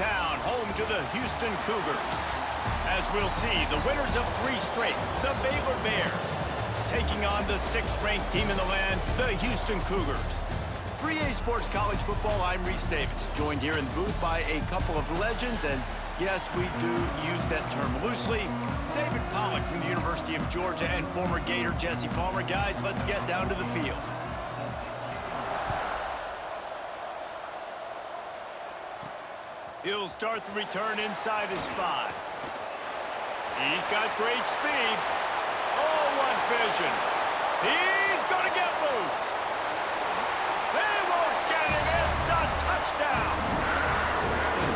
town, home to the Houston Cougars. As we'll see, the winners of 3 straight, the Baylor Bears, taking on the 6th-ranked team in the land, the Houston Cougars. For EA Sports College Football, I'm Reese Davis, joined here in the booth by a couple of legends, and yes, we do use that term loosely. David Pollack from the University of Georgia and former Gator Jesse Palmer. Guys, let's get down to the field. He'll start the return inside his 5. He's got great speed. Oh, what vision. He's going to get loose. They won't get him. It's a touchdown.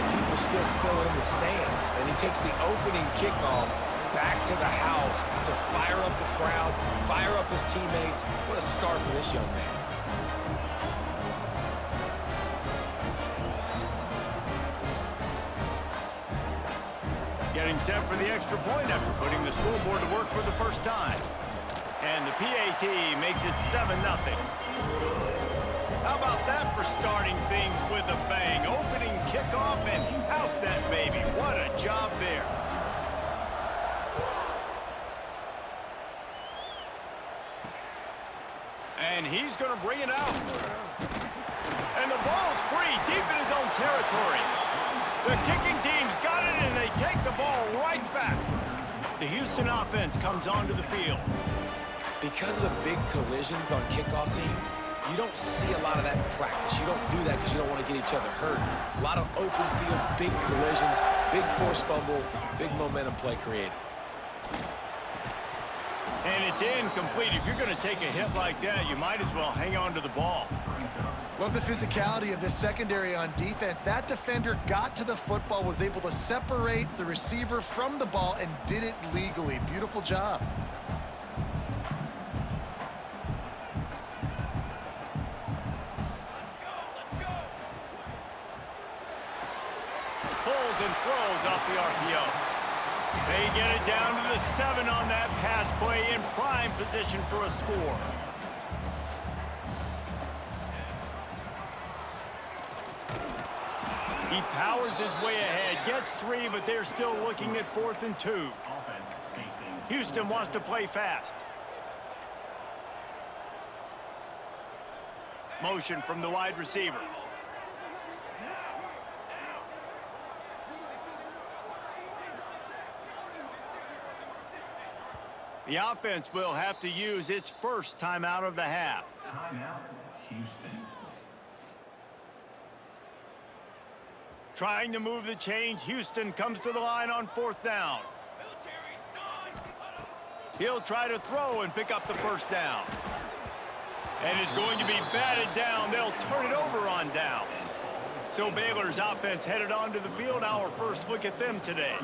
People still filling in the stands, and he takes the opening kickoff back to the house to fire up the crowd, fire up his teammates. What a start for this young man. Getting set for the extra point after putting the scoreboard to work for the first time. And the PAT makes it 7-0. How about that for starting things with a bang? Opening kickoff and house that baby. What a job there. And he's going to bring it out. And the ball's free deep in his own territory. The kicking team's got it, and they take the ball right back. The Houston offense comes onto the field. Because of the big collisions on kickoff team, you don't see a lot of that in practice. You don't do that because you don't want to get each other hurt. A lot of open field, big collisions, big forced fumble, big momentum play created. And it's incomplete. If you're going to take a hit like that, you might as well hang on to the ball. Love the physicality of this secondary on defense. That defender got to the football, was able to separate the receiver from the ball, and did it legally. Beautiful job. Pulls and throws off the RPO. They get it down to the 7 on that pass play, in prime position for a score. He powers his way ahead, gets 3, but they're still looking at 4th and 2. Houston wants to play fast. Motion from the wide receiver. The offense will have to use its first timeout of the half. Timeout, Houston. Trying to move the chains, Houston comes to the line on 4th down. He'll try to throw and pick up the first down. And is going to be batted down. They'll turn it over on downs. So Baylor's offense headed onto the field. Our first look at them today.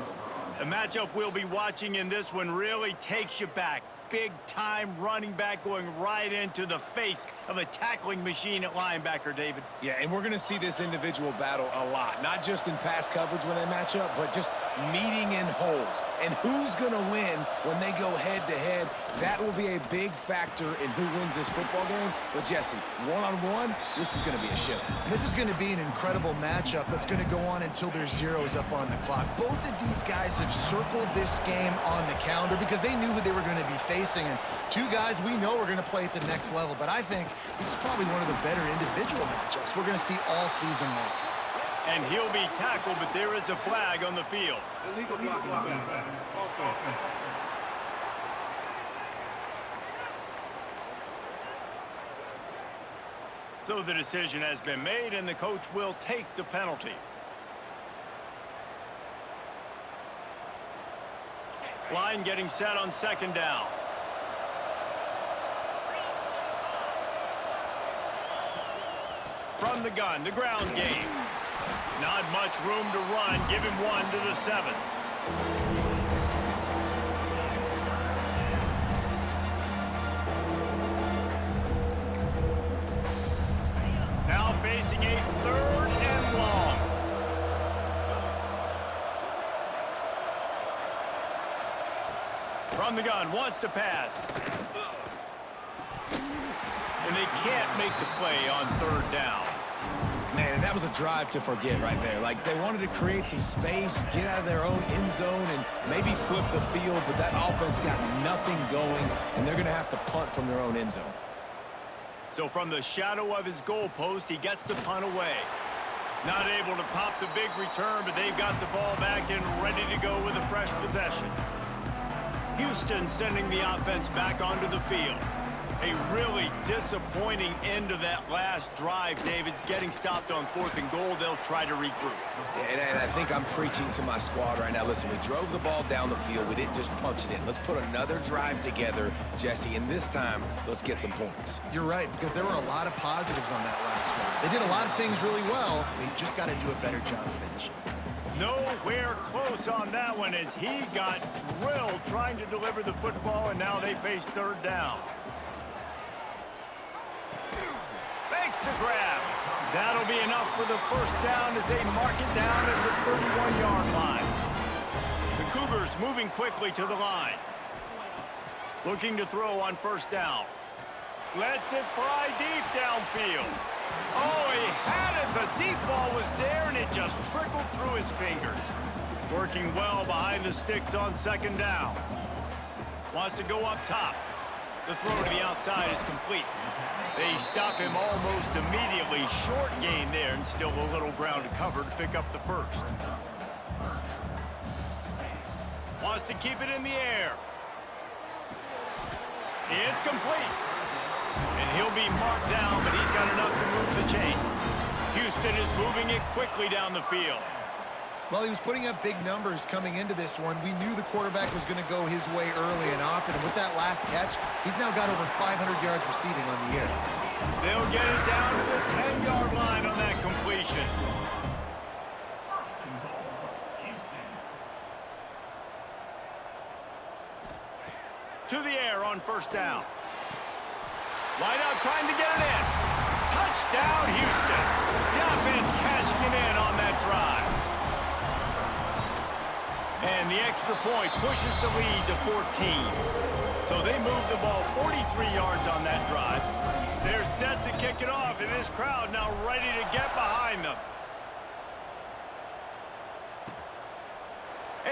The matchup we'll be watching in this one really takes you back. Big-time running back going right into the face of a tackling machine at linebacker, David. Yeah, and we're going to see this individual battle a lot, not just in pass coverage when they match up, but just meeting in holes. And who's going to win when they go head-to-head? That will be a big factor in who wins this football game. But, Jesse, one-on-one, this is going to be a show. This is going to be an incredible matchup that's going to go on until there's zeros up on the clock. Both of these guys have circled this game on the calendar because they knew who they were going to be facing. And 2 guys we know are going to play at the next level. But I think this is probably one of the better individual matchups we're going to see all season long. And he'll be tackled, but there is a flag on the field. Illegal block. So the decision has been made, and the coach will take the penalty. Line getting set on 2nd down. From the gun, the ground game. Not much room to run. Give him 1 to the 7. Now facing a 3rd and long. From the gun, wants to pass. And they can't make the play on 3rd down. Man, and that was a drive to forget right there. Like, they wanted to create some space, get out of their own end zone, and maybe flip the field, but that offense got nothing going, and they're going to have to punt from their own end zone. So from the shadow of his goalpost, he gets the punt away. Not able to pop the big return, but they've got the ball back and ready to go with a fresh possession. Houston sending the offense back onto the field. A really disappointing end of that last drive, David. Getting stopped on 4th and goal, they'll try to regroup. And I think I'm preaching to my squad right now. Listen, we drove the ball down the field. We didn't just punch it in. Let's put another drive together, Jesse, and this time, let's get some points. You're right, because there were a lot of positives on that last one. They did a lot of things really well. They just got to do a better job finishing. Nowhere close on that one as he got drilled trying to deliver the football, and now they face 3rd down. Makes the grab. That'll be enough for the 1st down as they mark it down at the 31-yard line. The Cougars moving quickly to the line. Looking to throw on 1st down. Lets it fly deep downfield. Oh, he had it. The deep ball was there, and it just trickled through his fingers. Working well behind the sticks on 2nd down. Wants to go up top. The throw to the outside is complete. They stop him almost immediately. Short gain there, and still a little ground to cover to pick up the 1st. Wants to keep it in the air. It's complete. And he'll be marked down, but he's got enough to move the chains. Houston is moving it quickly down the field. Well, he was putting up big numbers coming into this one. We knew the quarterback was going to go his way early and often. And with that last catch, he's now got over 500 yards receiving on the year. They'll get it down to the 10-yard line on that completion. To the air on 1st down. Wide out trying to get it in. Touchdown, Houston. The offense cashing it in on that drive. And the extra point pushes the lead to 14. So they move the ball 43 yards on that drive. They're set to kick it off, and this crowd now ready to get behind them.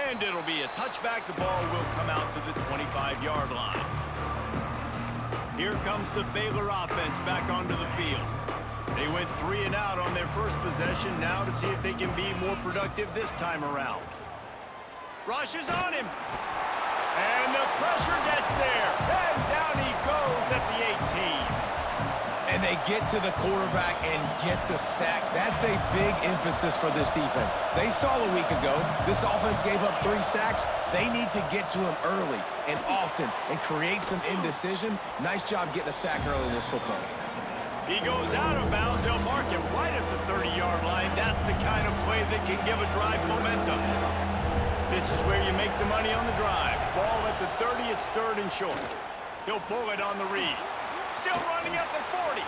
And it'll be a touchback. The ball will come out to the 25-yard line. Here comes the Baylor offense back onto the field. They went 3 and out on their first possession, now to see if they can be more productive this time around. Rushes on him. And the pressure gets there. And down he goes at the 18. And they get to the quarterback and get the sack. That's a big emphasis for this defense. They saw a week ago, this offense gave up 3 sacks. They need to get to him early and often and create some indecision. Nice job getting a sack early in this football game. He goes out of bounds. They'll mark it right at the 30-yard line. That's the kind of play that can give a drive momentum. This is where you make the money on the drive. Ball at the 30, it's 3rd and short. He'll pull it on the read. Still running at the 40.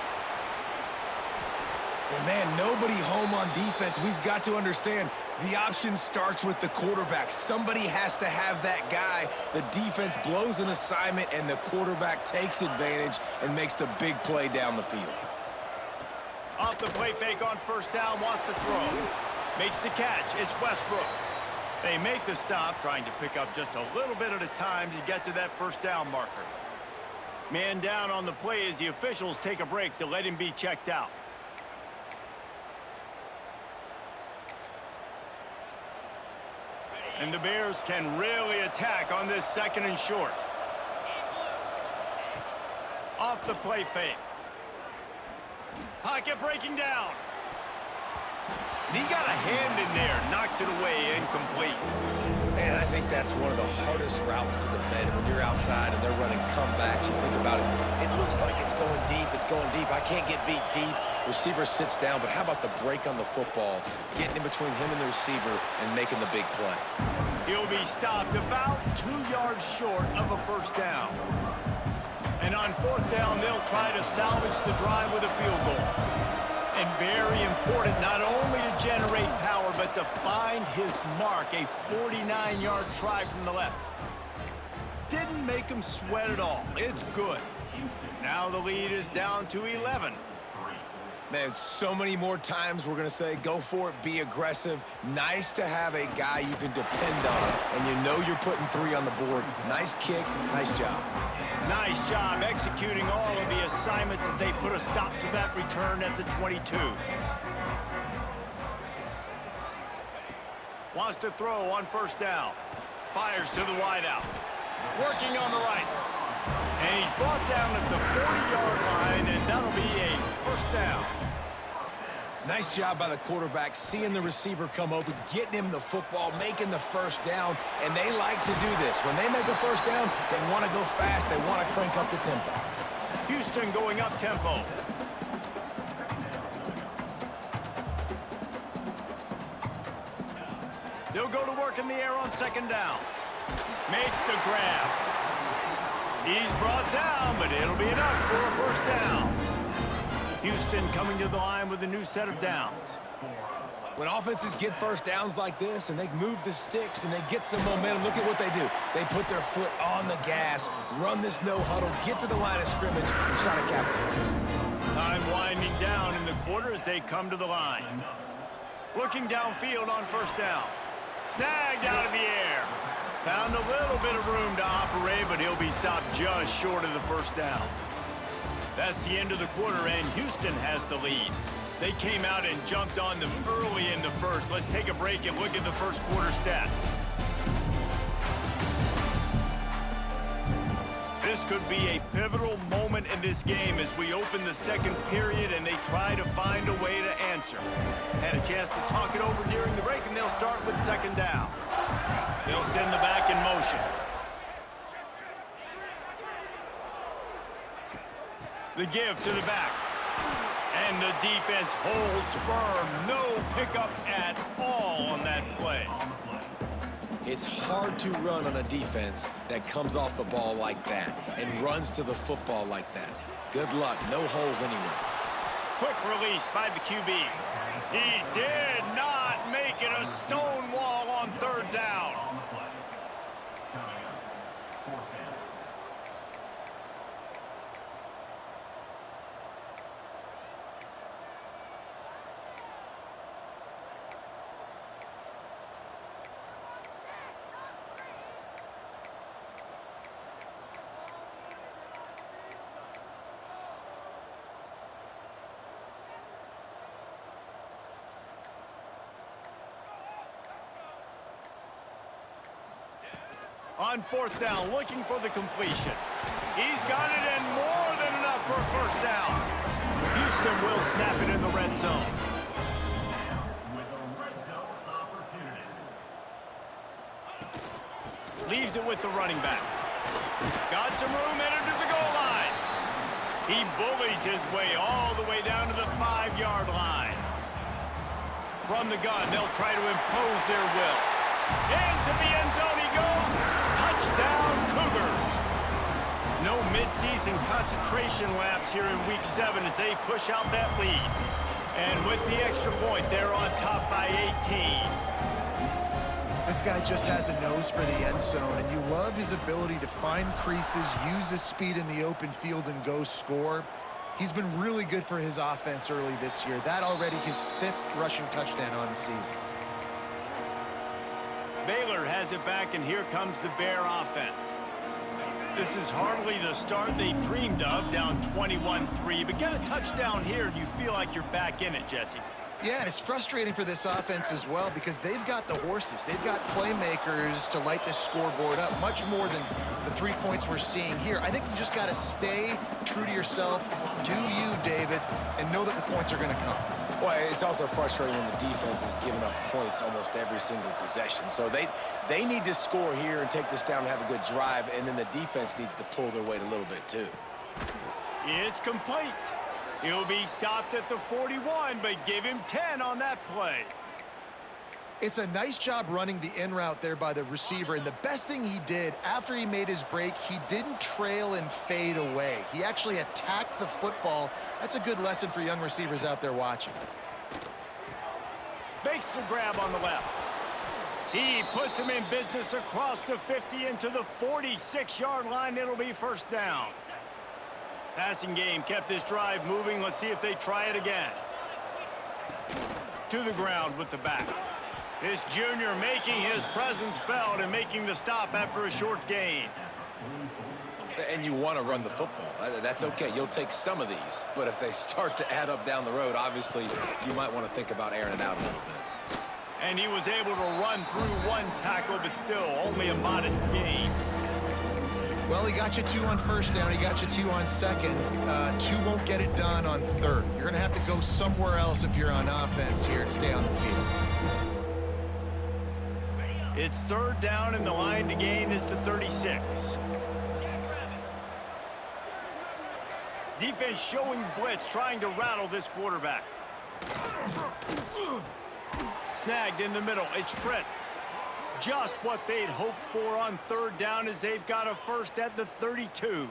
And man, nobody home on defense. We've got to understand the option starts with the quarterback. Somebody has to have that guy. The defense blows an assignment, and the quarterback takes advantage and makes the big play down the field. Off the play fake on 1st down, wants to throw. Makes the catch. It's Westbrook. They make the stop, trying to pick up just a little bit at a time to get to that 1st down marker. Man down on the play as the officials take a break to let him be checked out. And the Bears can really attack on this 2nd and short. Off the play fake. Pocket breaking down. And he got a hand in there, knocks it away, incomplete. And I think that's one of the hardest routes to defend when you're outside and they're running comebacks. You think about it, it looks like it's going deep, I can't get beat deep. Receiver sits down, but how about the break on the football, getting in between him and the receiver and making the big play. He'll be stopped about 2 yards short of a 1st down. And on 4th down, they'll try to salvage the drive with a field goal. And very important, not only to generate power, but to find his mark, a 49-yard try from the left. Didn't make him sweat at all. It's good. Now the lead is down to 11. Man, so many more times we're going to say, go for it, be aggressive. Nice to have a guy you can depend on, and you know you're putting 3 on the board. Nice kick, nice job. Nice job executing all of the assignments as they put a stop to that return at the 22. Wants to throw on first down. Fires to the wideout. Working on the right. And he's brought down at the 40-yard line, and that'll be a first down. Nice job by the quarterback, seeing the receiver come open, getting him the football, making the first down, and they like to do this. When they make a first down, they want to go fast. They want to crank up the tempo. Houston going up tempo. They'll go to work in the air on second down. Makes the grab. He's brought down, but it'll be enough for a first down. Houston coming to the line with a new set of downs. When offenses get first downs like this and they move the sticks and they get some momentum, look at what they do. They put their foot on the gas, run this no huddle, get to the line of scrimmage, and try to capitalize. Time winding down in the quarter as they come to the line. Looking downfield on first down. Snagged out of the air. Found a little bit of room to operate, but he'll be stopped just short of the first down. That's the end of the quarter, and Houston has the lead. They came out and jumped on them early in the first. Let's take a break and look at the first quarter stats. This could be a pivotal moment in this game as we open the second period and they try to find a way to answer. Had a chance to talk it over during the break, and they'll start with second down. They'll send the back in motion. The give to the back. And the defense holds firm. No pickup at all on that play. It's hard to run on a defense that comes off the ball like that and runs to the football like that. Good luck. No holes anywhere. Quick release by the QB. He did not make it a stone wall on third down. On fourth down, looking for the completion. He's got it in, more than enough for a first down. Houston will snap it in the red zone. Leaves it with the running back. Got some room headed to the goal line. He bullies his way all the way down to the 5-yard line. From the gun, they'll try to impose their will. Into the end zone he goes. Touchdown, Cougars. No midseason concentration laps here in Week 7 as they push out that lead. And with the extra point, they're on top by 18. This guy just has a nose for the end zone, and you love his ability to find creases, use his speed in the open field, and go score. He's been really good for his offense early this year. That already his 5th rushing touchdown on the season. Baylor has it back, and here comes the Bear offense. This is hardly the start they dreamed of, down 21-3. But get a touchdown here, and you feel like you're back in it, Jesse. Yeah, and it's frustrating for this offense as well because they've got the horses. They've got playmakers to light this scoreboard up, much more than the 3 points we're seeing here. I think you just got to stay true to yourself, do you, David, and know that the points are going to come. Well, it's also frustrating when the defense is giving up points almost every single possession. So they need to score here and take this down and have a good drive, and then the defense needs to pull their weight a little bit too. It's complete. He'll be stopped at the 41, but give him 10 on that play. It's a nice job running the in route there by the receiver, and the best thing he did after he made his break, he didn't trail and fade away. He actually attacked the football. That's a good lesson for young receivers out there watching. Makes the grab on the left. He puts him in business across the 50 into the 46-yard line. It'll be first down. Passing game kept this drive moving. Let's see if they try it again. To the ground with the back. This junior making his presence felt and making the stop after a short gain. And you want to run the football. That's okay. You'll take some of these. But if they start to add up down the road, obviously, you might want to think about airing it out a little bit. And he was able to run through one tackle, but still only a modest gain. Well, he got you 2 on first down. He got you 2 on second. 2 won't get it done on third. You're going to have to go somewhere else if you're on offense here to stay on the field. It's third down, and the line to gain is the 36. Defense showing blitz, trying to rattle this quarterback. Snagged in the middle. It's Prince. Just what they'd hoped for on third down as they've got a first at the 32.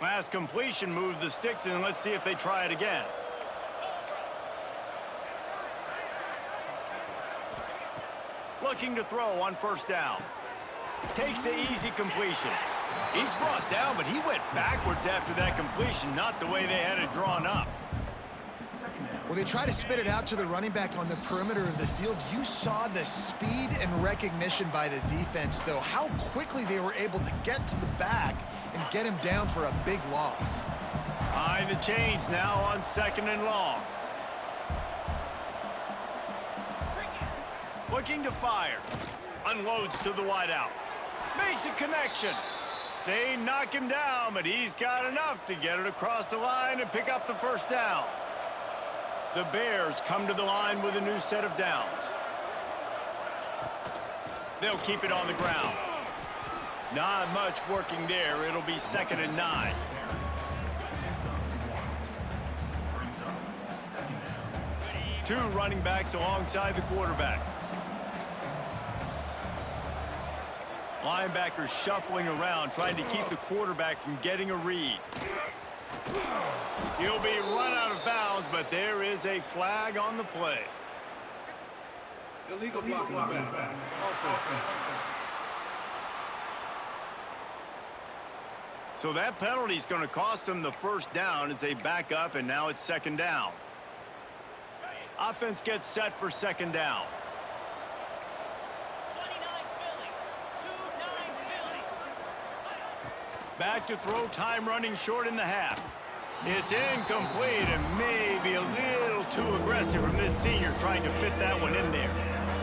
Last completion moved the sticks, and let's see if they try it again. Looking to throw on first down. Takes the easy completion. He's brought down, but he went backwards after that completion, not the way they had it drawn up. Well, they try to spit it out to the running back on the perimeter of the field. You saw the speed and recognition by the defense, though, how quickly they were able to get to the back and get him down for a big loss. Behind the chains now on second and long. Looking to fire. Unloads to the wideout. Makes a connection. They knock him down, but he's got enough to get it across the line and pick up the first down. The Bears come to the line with a new set of downs. They'll keep it on the ground. Not much working there. It'll be 2nd and 9. Two running backs alongside the quarterback. Linebackers shuffling around, trying to keep the quarterback from getting a read. He'll be run out of bounds, but there is a flag on the play. Illegal blocking back. So that penalty is going to cost them the first down as they back up, and now it's 2nd down. Offense gets set for 2nd down. Back to throw, time running short in the half. It's incomplete and maybe a little too aggressive from this senior trying to fit that one in there.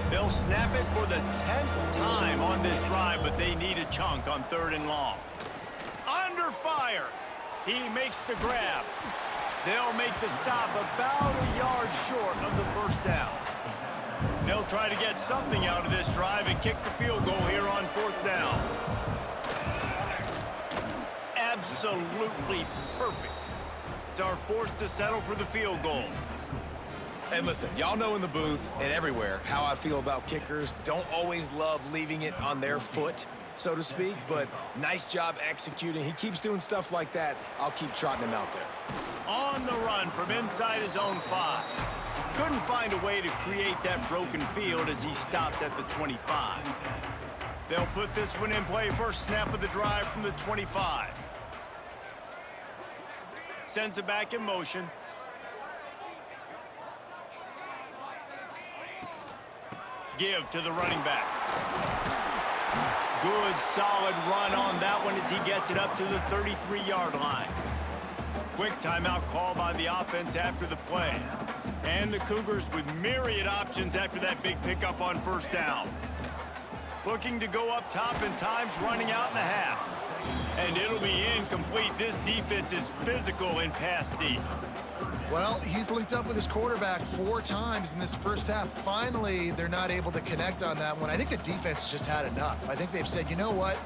They'll snap it for the 10th time on this drive, but they need a chunk on 3rd and long. Under fire. He makes the grab. They'll make the stop about a yard short of the first down. They'll try to get something out of this drive and kick the field goal here on 4th down. Absolutely perfect. Are forced to settle for the field goal. And listen, y'all know in the booth and everywhere how I feel about kickers. Don't always love leaving it on their foot, so to speak, but nice job executing. He keeps doing stuff like that. I'll keep trotting him out there. On the run from inside his own 5. Couldn't find a way to create that broken field as he stopped at the 25. They'll put this one in play. First snap of the drive from the 25. Sends it back in motion. Give to the running back. Good, solid run on that one as he gets it up to the 33-yard line. Quick timeout call by the offense after the play. And the Cougars with myriad options after that big pickup on first down. Looking to go up top and times running out in the half. And it'll be incomplete. This defense is physical in pass deep. Well, he's linked up with his quarterback 4 times in this first half. Finally, they're not able to connect on that one. I think the defense just had enough. I think they've said, you know what?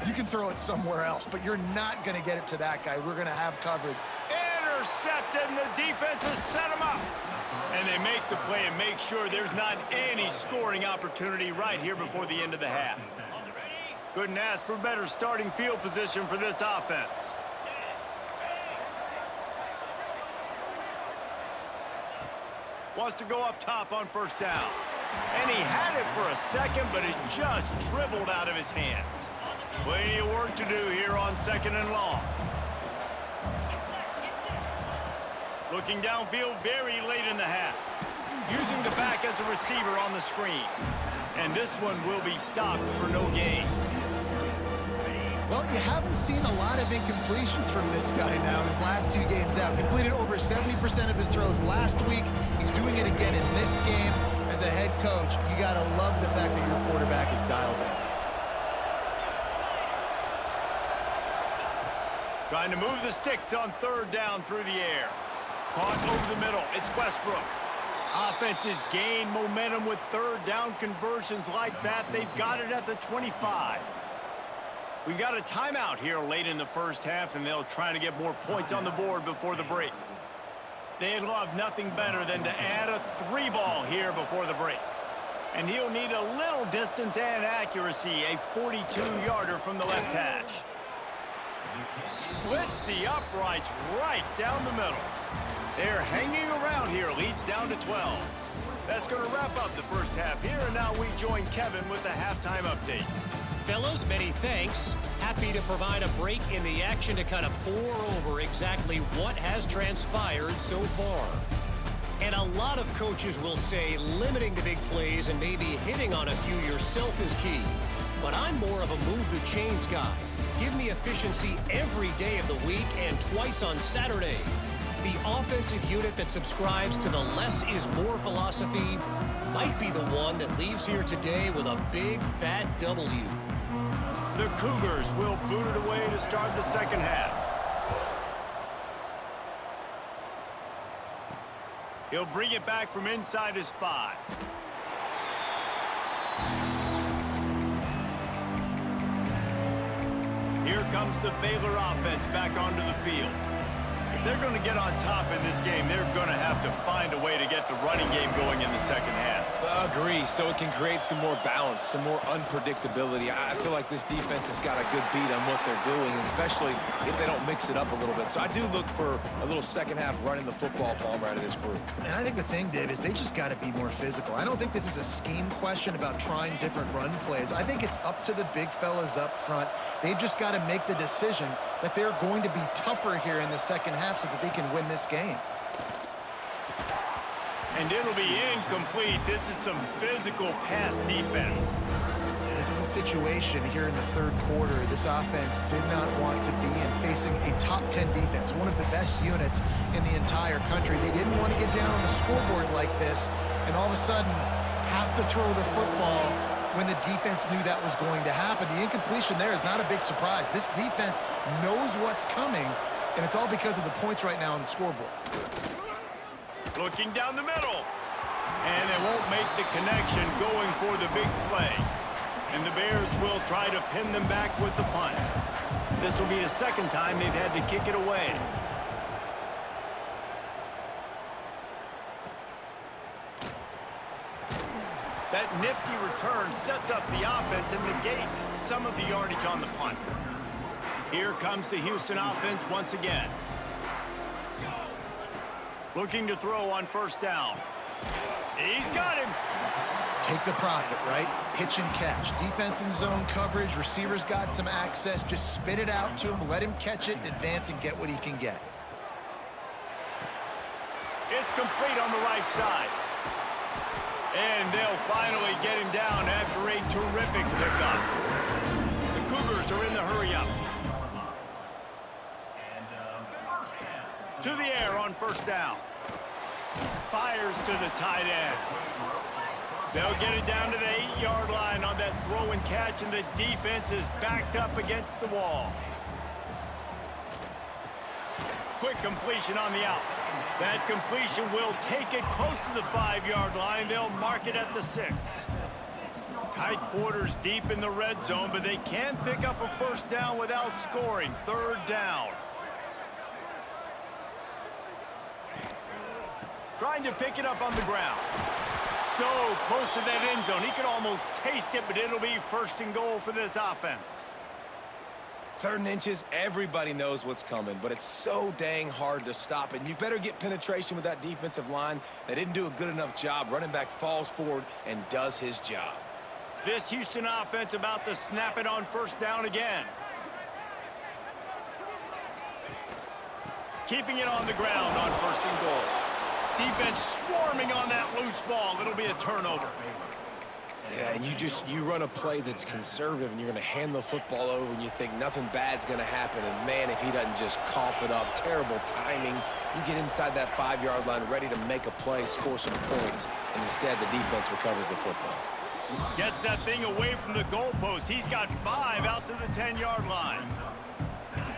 You can throw it somewhere else, but you're not going to get it to that guy. We're going to have covered. Intercepted, and the defense has set him up. And they make the play and make sure there's not any scoring opportunity right here before the end of the half. Couldn't ask for better starting field position for this offense. Wants to go up top on first down. And he had it for a second, but it just dribbled out of his hands. Plenty of work to do here on 2nd and long. Looking downfield very late in the half. Using the back as a receiver on the screen. And this one will be stopped for no gain. Well, you haven't seen a lot of incompletions from this guy now in his last 2 games out. Completed over 70% of his throws last week. He's doing it again in this game. As a head coach, you got to love the fact that your quarterback is dialed in. Trying to move the sticks on 3rd down through the air. Caught over the middle. It's Westbrook. Offenses gain momentum with 3rd down conversions like that. They've got it at the 25. We've got a timeout here late in the first half, and they'll try to get more points on the board before the break. They'd love nothing better than to add a 3-ball here before the break. And he'll need a little distance and accuracy, a 42-yarder from the left hash. Splits the uprights right down the middle. They're hanging around here, leads down to 12. That's going to wrap up the first half here, and now we join Kevin with the halftime update. Fellas, many thanks. Happy to provide a break in the action to kind of pour over exactly what has transpired so far. And a lot of coaches will say limiting the big plays and maybe hitting on a few yourself is key. But I'm more of a move the chains guy. Give me efficiency every day of the week and twice on Saturday. The offensive unit that subscribes to the less is more philosophy might be the one that leaves here today with a big fat W. The Cougars will boot it away to start the second half. He'll bring it back from inside his 5. Here comes the Baylor offense back onto the field. If they're going to get on top in this game, they're going to have to find a way to get the running game going in the second half. Agree, so it can create some more balance, some more unpredictability. I feel like this defense has got a good beat on what they're doing, especially if they don't mix it up a little bit. So I do look for a little second half running the football Palmer out of this group. And I think the thing, Dave, is they just got to be more physical. I don't think this is a scheme question about trying different run plays. I think it's up to the big fellas up front. They've just got to make the decision that they're going to be tougher here in the second half so that they can win this game. And it'll be incomplete. This is some physical pass defense. This is a situation here in the 3rd quarter. This offense did not want to be in facing a top 10 defense, one of the best units in the entire country. They didn't want to get down on the scoreboard like this and all of a sudden have to throw the football when the defense knew that was going to happen. The incompletion there is not a big surprise. This defense knows what's coming, and it's all because of the points right now on the scoreboard. Looking down the middle. And they won't make the connection going for the big play. And the Bears will try to pin them back with the punt. This will be the second time they've had to kick it away. That nifty return sets up the offense and negates some of the yardage on the punt. Here comes the Houston offense once again. Looking to throw on 1st down. He's got him. Take the profit, right? Pitch and catch. Defense in zone coverage. Receivers got some access. Just spit it out to him. Let him catch it, advance, and get what he can get. It's complete on the right side. And they'll finally get him down after a terrific pickup. The Cougars are in the hurry-up. To the air on 1st down. Fires to the tight end. They'll get it down to the 8-yard line on that throw and catch, and the defense is backed up against the wall. Quick completion on the out. That completion will take it close to the 5-yard line. They'll mark it at the 6. Tight quarters deep in the red zone, but they can't pick up a 1st down without scoring. 3rd down. Trying to pick it up on the ground. So close to that end zone. He could almost taste it, but it'll be 1st and goal for this offense. 3rd and inches, everybody knows what's coming, but it's so dang hard to stop it. And you better get penetration with that defensive line. They didn't do a good enough job. Running back falls forward and does his job. This Houston offense about to snap it on 1st down again. keeping it on the ground on 1st and goal. Defense swarming on that loose ball. It'll be a turnover. Yeah, and you run a play that's conservative, and you're going to hand the football over, and you think nothing bad's going to happen. And, man, if he doesn't just cough it up, terrible timing. You get inside that 5-yard line ready to make a play, score some points, and instead the defense recovers the football. Gets that thing away from the goalpost. He's got 5 out to the 10-yard line.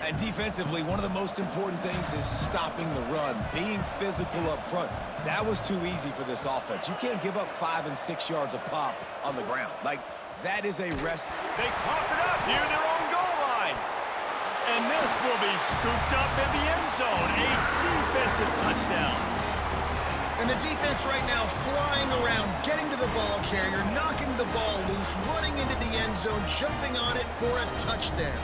And defensively, one of the most important things is stopping the run, being physical up front. That was too easy for this offense. You can't give up 5 and 6 yards a pop on the ground. Like, that is a rest. They cough it up near their own goal line. And this will be scooped up in the end zone. A defensive touchdown. And the defense right now flying around, getting to the ball carrier, knocking the ball loose, running into the end zone, jumping on it for a touchdown.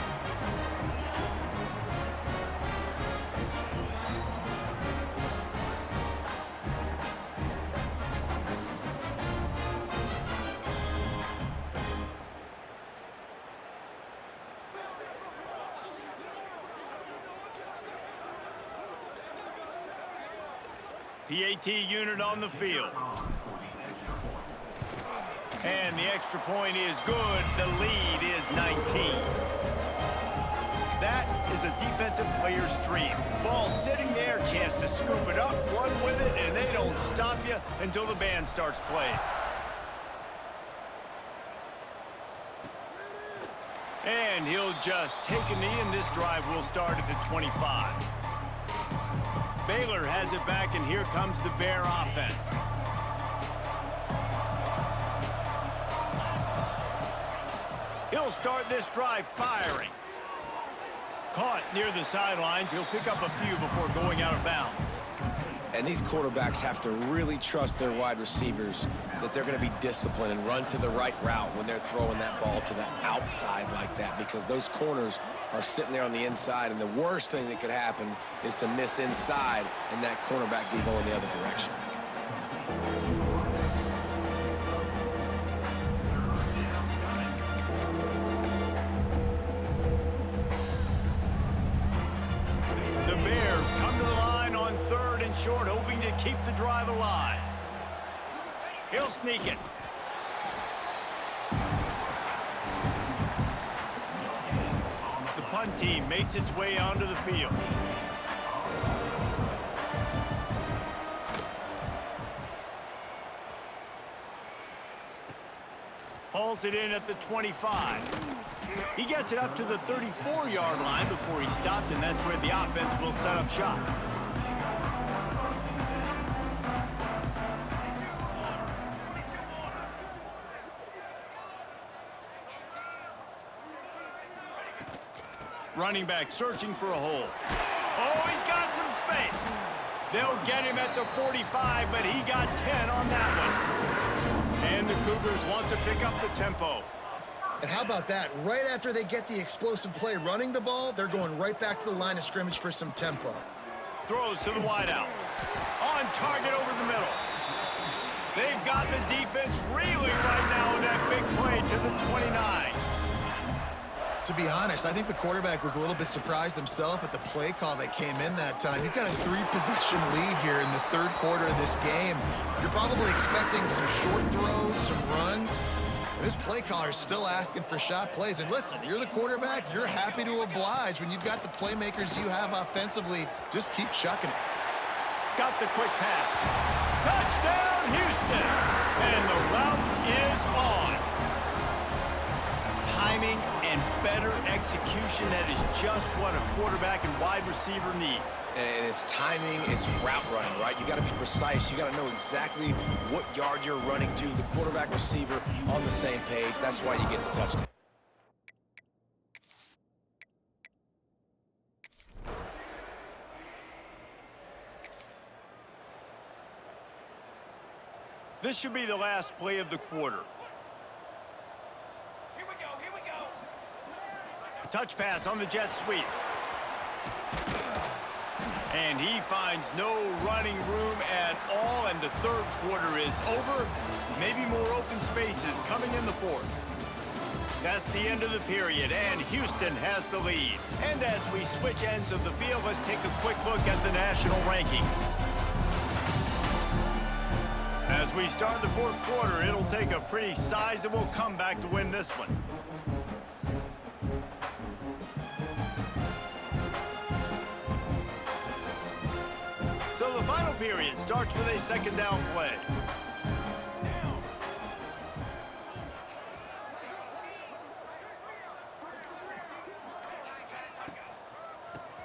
PAT unit on the field. And the extra point is good. The lead is 19. That is a defensive player's dream. Ball sitting there, chance to scoop it up, run with it, and they don't stop you until the band starts playing. And he'll just take a knee, and this drive will start at the 25. Baylor has it back, and here comes the Bear offense. He'll start this drive firing. Caught near the sidelines. He'll pick up a few before going out of bounds. And these quarterbacks have to really trust their wide receivers that they're going to be disciplined and run to the right route when they're throwing that ball to the outside like that, because those corners are sitting there on the inside, and the worst thing that could happen is to miss inside and that cornerback be going the other direction. The Bears come to the line on 3rd and short, hoping to keep the drive alive. He'll sneak it. The punt team makes its way onto the field. Hauls it in at the 25. He gets it up to the 34-yard line before he stopped, and that's where the offense will set up shop. Running back searching for a hole. Oh, he's got some space. They'll get him at the 45, but he got 10 on that one. And the Cougars want to pick up the tempo. And how about that? Right after they get the explosive play running the ball, they're going right back to the line of scrimmage for some tempo. Throws to the wideout. On target over the middle. They've got the defense reeling right now in that big play to the 29. To be honest, I think the quarterback was a little bit surprised himself at the play call that came in that time. You've got a 3-possession lead here in the 3rd quarter of this game. You're probably expecting some short throws, some runs. And this play caller is still asking for shot plays. And listen, you're the quarterback. You're happy to oblige when you've got the playmakers you have offensively. Just keep chucking it. Got the quick pass. Touchdown, Houston! And the route is on. Timing and better execution, that is just what a quarterback and wide receiver need. And it's timing, it's route running, right? You got to be precise. You got to know exactly what yard you're running to. The quarterback receiver on the same page. That's why you get the touchdown. This should be the last play of the quarter. Touch pass on the jet sweep. And he finds no running room at all, and the 3rd quarter is over. Maybe more open spaces coming in the 4th. That's the end of the period, and Houston has the lead. And as we switch ends of the field, let's take a quick look at the national rankings. As we start the fourth quarter, it'll take a pretty sizable comeback to win this one. So the final period starts with a second down play.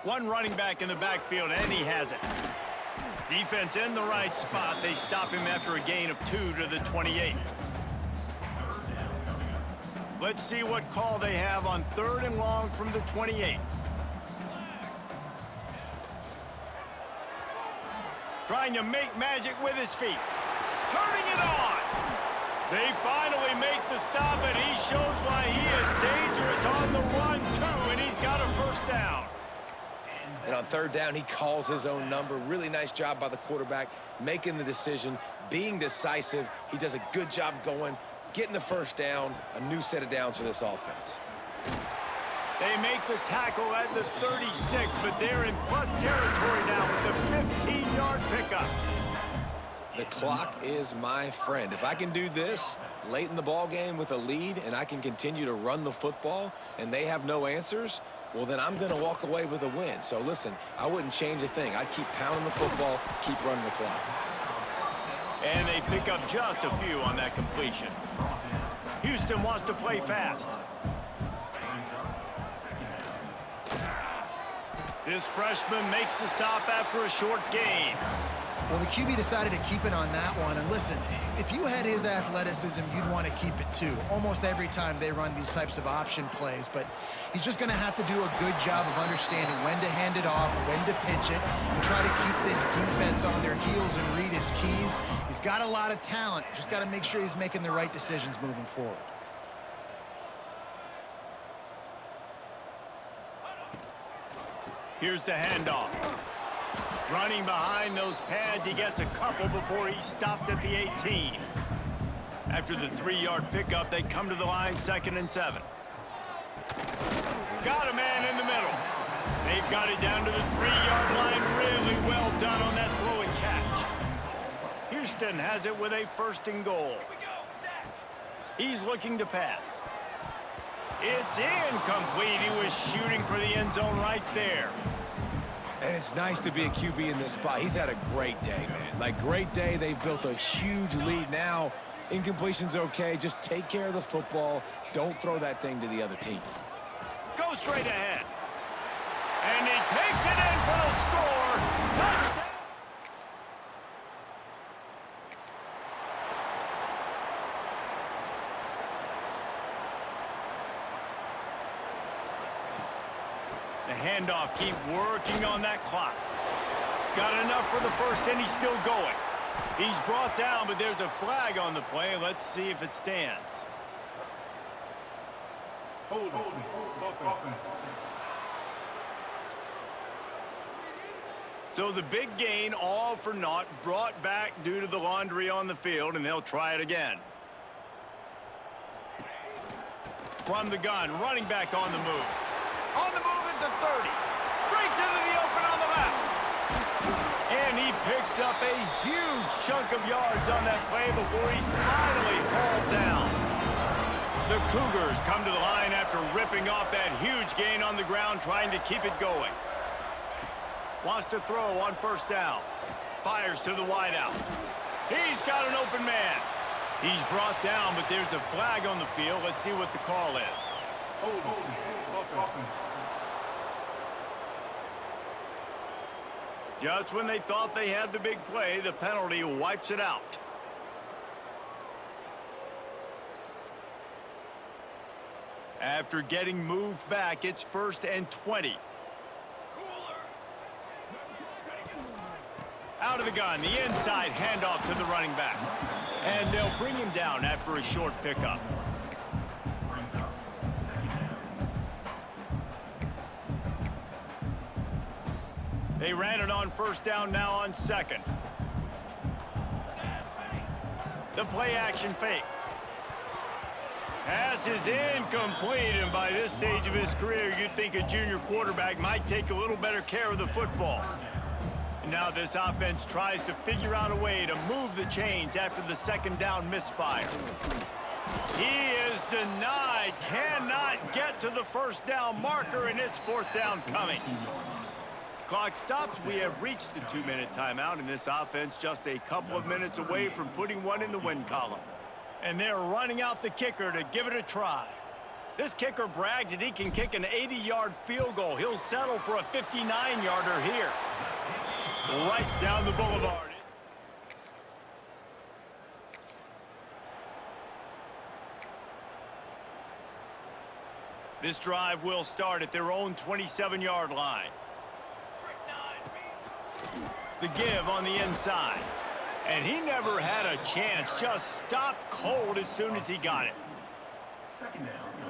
One running back in the backfield, and he has it. Defense in the right spot. They stop him after a gain of 2 to the 28. Let's see what call they have on 3rd and long from the 28. Trying to make magic with his feet. Turning it on. They finally make the stop, and he shows why he is dangerous on the run, too, and he's got a first down. And on 3rd down, he calls his own number. Really nice job by the quarterback, making the decision, being decisive. He does a good job going, getting the first down, a new set of downs for this offense. They make the tackle at the 36, but they're in plus territory now with a 15-yard pickup. The clock is my friend. If I can do this late in the ball game with a lead and I can continue to run the football and they have no answers, well, then I'm going to walk away with a win. So, listen, I wouldn't change a thing. I'd keep pounding the football, keep running the clock. And they pick up just a few on that completion. Houston wants to play fast. This freshman makes the stop after a short gain. Well, the QB decided to keep it on that one. And listen, if you had his athleticism, you'd want to keep it too. Almost every time they run these types of option plays. But he's just going to have to do a good job of understanding when to hand it off, when to pitch it, and try to keep this defense on their heels and read his keys. He's got a lot of talent. Just got to make sure he's making the right decisions moving forward. Here's the handoff. Running behind those pads, he gets a couple before he's stopped at the 18. After the 3-yard pickup, they come to the line 2nd and 7. Got a man in the middle. They've got it down to the 3-yard line. Really well done on that throw and catch. Houston has it with a 1st and goal. He's looking to pass. It's incomplete. He was shooting for the end zone right there. And it's nice to be a QB in this spot. He's had a great day, man. Like, great day. They've built a huge lead now. Incompletion's okay. Just take care of the football. Don't throw that thing to the other team. Go straight ahead. And he takes it in for the score. Touchdown. The handoff, keep working on that clock. Got enough for the first, and he's still going. He's brought down, but there's a flag on the play. Let's see if it stands. Hold on. So the big gain, all for naught, brought back due to the laundry on the field, and they'll try it again. From the gun, running back on the move. On the move at the 30. Breaks into the open on the left. And he picks up a huge chunk of yards on that play before he's finally hauled down. The Cougars come to the line after ripping off that huge gain on the ground, trying to keep it going. Wants to throw on 1st down. Fires to the wideout. He's got an open man. He's brought down, but there's a flag on the field. Let's see what the call is. Hold on. Just when they thought they had the big play, the penalty wipes it out. After getting moved back, it's 1st and 20. Out of the gun, the inside handoff to the running back. And they'll bring him down after a short pickup. They ran it on 1st down, now on 2nd. The play action fake. Pass is incomplete, and by this stage of his career, you'd think a junior quarterback might take a little better care of the football. Now this offense tries to figure out a way to move the chains after the second down misfire. He is denied, cannot get to the first down marker, and it's fourth down coming. Clock stops. We have reached the 2-minute timeout, and this offense just a couple of minutes away from putting one in the win column. And they're running out the kicker to give it a try. This kicker brags that he can kick an 80-yard field goal. He'll settle for a 59-yarder here. Right down the boulevard. This drive will start at their own 27-yard line. The give on the inside. And he never had a chance. Just stopped cold as soon as he got it.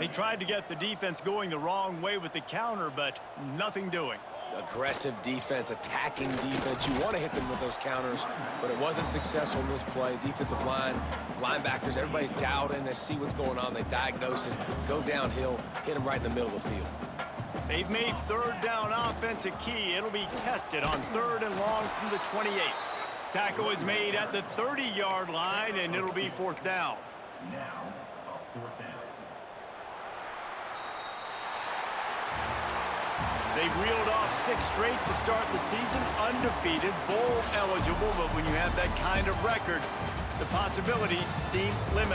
They tried to get the defense going the wrong way with the counter, but nothing doing. Aggressive defense, attacking defense. You want to hit them with those counters, but it wasn't successful in this play. Defensive line, linebackers, everybody's dialed in. They see what's going on. They diagnose it, go downhill, hit them right in the middle of the field. They've made third down offense a key. It'll be tested on 3rd and long from the 28. Tackle is made at the 30-yard line, and it'll be fourth down. Now, fourth down. They've reeled off 6 straight to start the season, undefeated, bowl eligible, but when you have that kind of record, the possibilities seem limited.